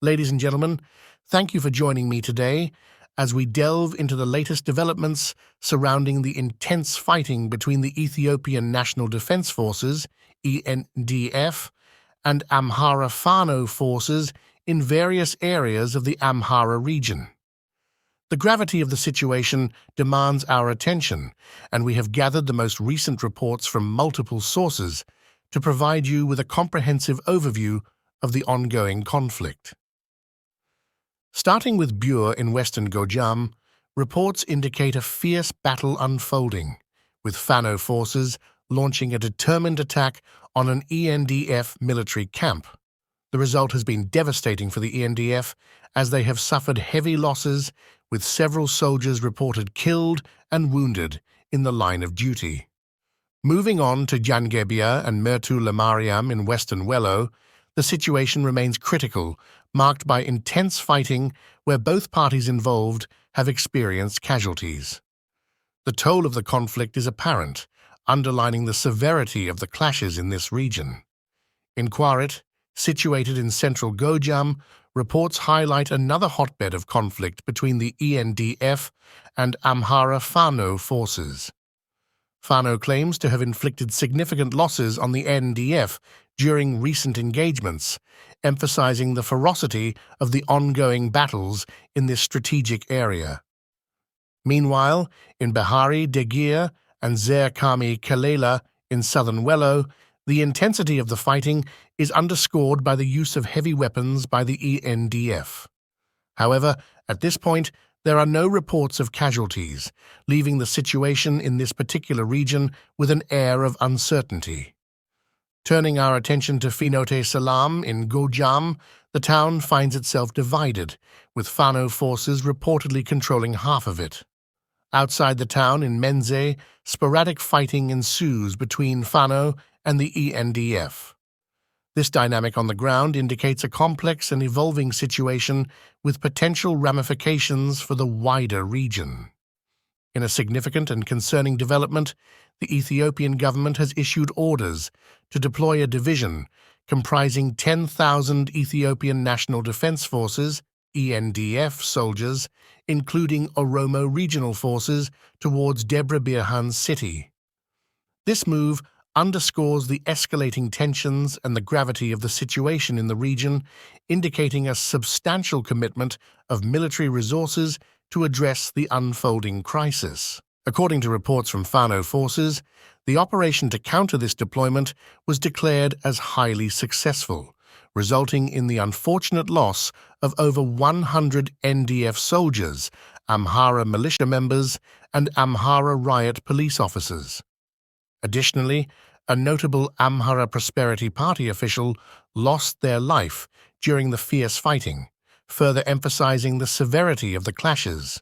Ladies and gentlemen, thank you for joining me today as we delve into the latest developments surrounding the intense fighting between the Ethiopian National Defense Forces, ENDF, and Amhara Fano forces in various areas of the Amhara region. The gravity of the situation demands our attention, and we have gathered the most recent reports from multiple sources to provide you with a comprehensive overview of the ongoing conflict. Starting with Bure in western Gojam, reports indicate a fierce battle unfolding, with Fano forces launching a determined attack on an ENDF military camp. The result has been devastating for the ENDF, as they have suffered heavy losses, with several soldiers reported killed and wounded in the line of duty. Moving on to Jangebia and Mertu Lamariam in western Wello, the situation remains critical, marked by intense fighting where both parties involved have experienced casualties. The toll of the conflict is apparent, underlining the severity of the clashes in this region. In Kurait, situated in central Gojam, reports highlight another hotbed of conflict between the ENDF and Amhara Fano forces. Fano claims to have inflicted significant losses on the ENDF during recent engagements, emphasizing the ferocity of the ongoing battles in this strategic area. Meanwhile, in Bahari Degir and Zer Kami Kalela in southern Wello, the intensity of the fighting is underscored by the use of heavy weapons by the ENDF. However, at this point, there are no reports of casualties, leaving the situation in this particular region with an air of uncertainty. Turning our attention to Finote Selam in Gojam, the town finds itself divided, with Fano forces reportedly controlling half of it. Outside the town in Menze, sporadic fighting ensues between Fano and the ENDF. This dynamic on the ground indicates a complex and evolving situation with potential ramifications for the wider region. In a significant and concerning development, the Ethiopian government has issued orders to deploy a division comprising 10,000 Ethiopian National Defense Forces, ENDF soldiers, including Oromo Regional Forces, towards Debre Birhan city. This move underscores the escalating tensions and the gravity of the situation in the region, indicating a substantial commitment of military resources to address the unfolding crisis. According to reports from Fano forces, the operation to counter this deployment was declared as highly successful, resulting in the unfortunate loss of over 100 ENDF soldiers, Amhara militia members, and Amhara riot police officers. Additionally, a notable Amhara Prosperity Party official lost their life during the fierce fighting, further emphasizing the severity of the clashes.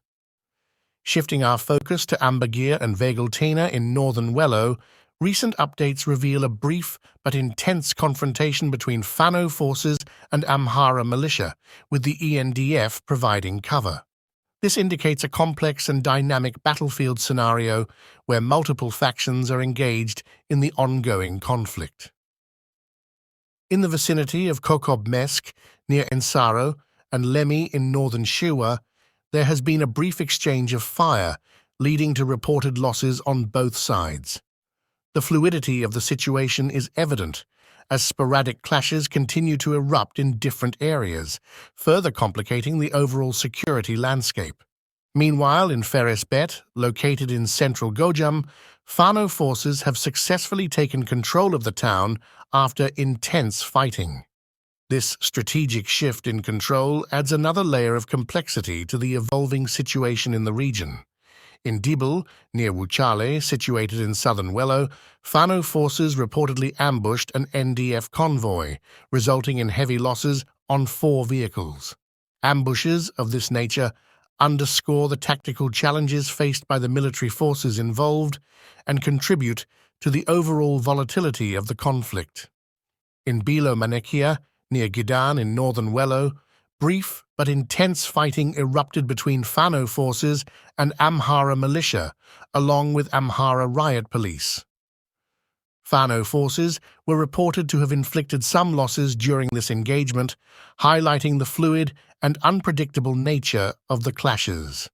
Shifting our focus to Ambagir and Vegeltena in northern Wello, recent updates reveal a brief but intense confrontation between Fano forces and Amhara militia, with the ENDF providing cover. This indicates a complex and dynamic battlefield scenario where multiple factions are engaged in the ongoing conflict. In the vicinity of Kokobmesk, near Ensaro, and Lemi in northern Shewa, there has been a brief exchange of fire, leading to reported losses on both sides. The fluidity of the situation is evident, as sporadic clashes continue to erupt in different areas, further complicating the overall security landscape. Meanwhile, in Feresbet, located in central Gojam, Fano forces have successfully taken control of the town after intense fighting. This strategic shift in control adds another layer of complexity to the evolving situation in the region. In Dibel, near Wuchale, situated in southern Wello, Fano forces reportedly ambushed an NDF convoy, resulting in heavy losses on 4 vehicles. Ambushes of this nature underscore the tactical challenges faced by the military forces involved and contribute to the overall volatility of the conflict. In Bilo Manekia, near Gidan in northern Wello, brief but intense fighting erupted between Fano forces and Amhara militia, along with Amhara riot police. Fano forces were reported to have inflicted some losses during this engagement, highlighting the fluid and unpredictable nature of the clashes.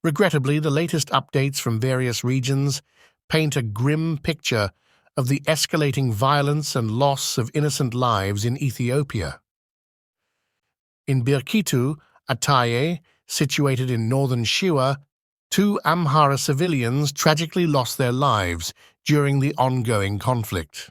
Regrettably, the latest updates from various regions paint a grim picture of the escalating violence and loss of innocent lives in Ethiopia. In Birkitu, Ataye, situated in northern Shiwa, 2 Amhara civilians tragically lost their lives during the ongoing conflict.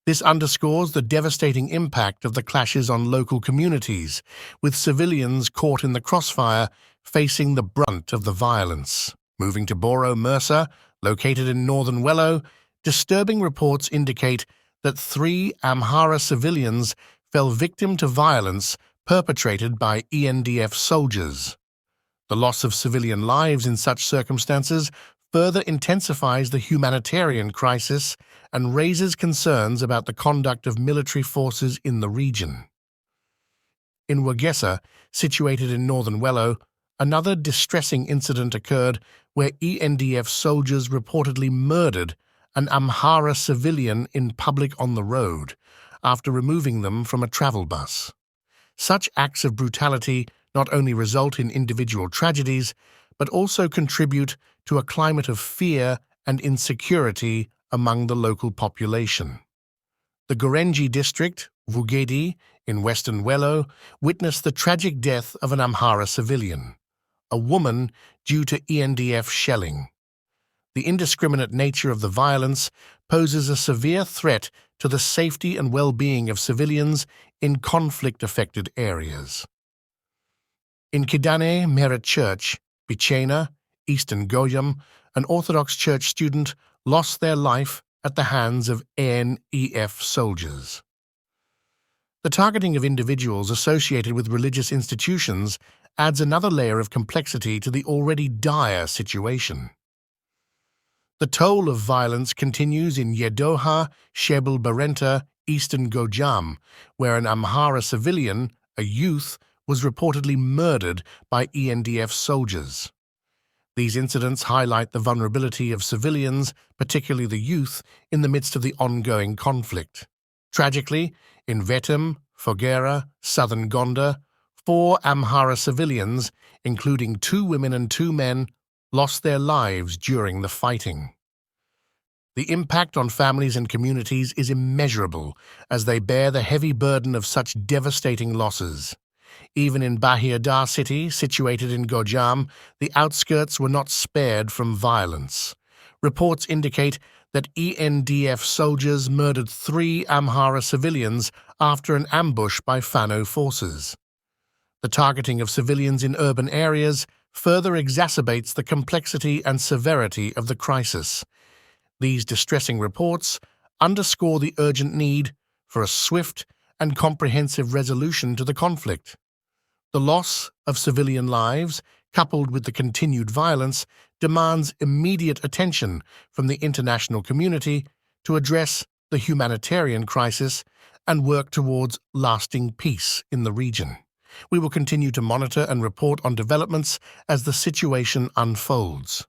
This underscores the devastating impact of the clashes on local communities, with civilians caught in the crossfire facing the brunt of the violence. Moving to Boro Mersa, located in northern Wello, disturbing reports indicate that 3 Amhara civilians fell victim to violence perpetrated by ENDF soldiers. The loss of civilian lives in such circumstances further intensifies the humanitarian crisis and raises concerns about the conduct of military forces in the region. In Wagesa, situated in northern Wello, another distressing incident occurred where ENDF soldiers reportedly murdered an Amhara civilian in public on the road after removing them from a travel bus. Such acts of brutality not only result in individual tragedies, but also contribute to a climate of fear and insecurity among the local population. The Gorenji district, Vugedi, in western Wello, witnessed the tragic death of an Amhara civilian, a woman due to ENDF shelling. The indiscriminate nature of the violence poses a severe threat to the safety and well-being of civilians in conflict-affected areas. In Kidane Merit Church, Bichena, Eastern Goyam, an Orthodox Church student lost their life at the hands of ENDF soldiers. The targeting of individuals associated with religious institutions adds another layer of complexity to the already dire situation. The toll of violence continues in Yedoha, Shebel Barenta, Eastern Gojam, where an Amhara civilian, a youth, was reportedly murdered by ENDF soldiers. These incidents highlight the vulnerability of civilians, particularly the youth, in the midst of the ongoing conflict. Tragically, in Vetem, Fogera, southern Gonda, 4 Amhara civilians, including 2 women and 2 men, lost their lives during the fighting. The impact on families and communities is immeasurable as they bear the heavy burden of such devastating losses. Even in Bahir Dar city, situated in Gojam, the outskirts were not spared from violence. Reports indicate that ENDF soldiers murdered 3 Amhara civilians after an ambush by Fano forces. The targeting of civilians in urban areas further exacerbates the complexity and severity of the crisis. These distressing reports underscore the urgent need for a swift and comprehensive resolution to the conflict. The loss of civilian lives, coupled with the continued violence, demands immediate attention from the international community to address the humanitarian crisis and work towards lasting peace in the region. We will continue to monitor and report on developments as the situation unfolds.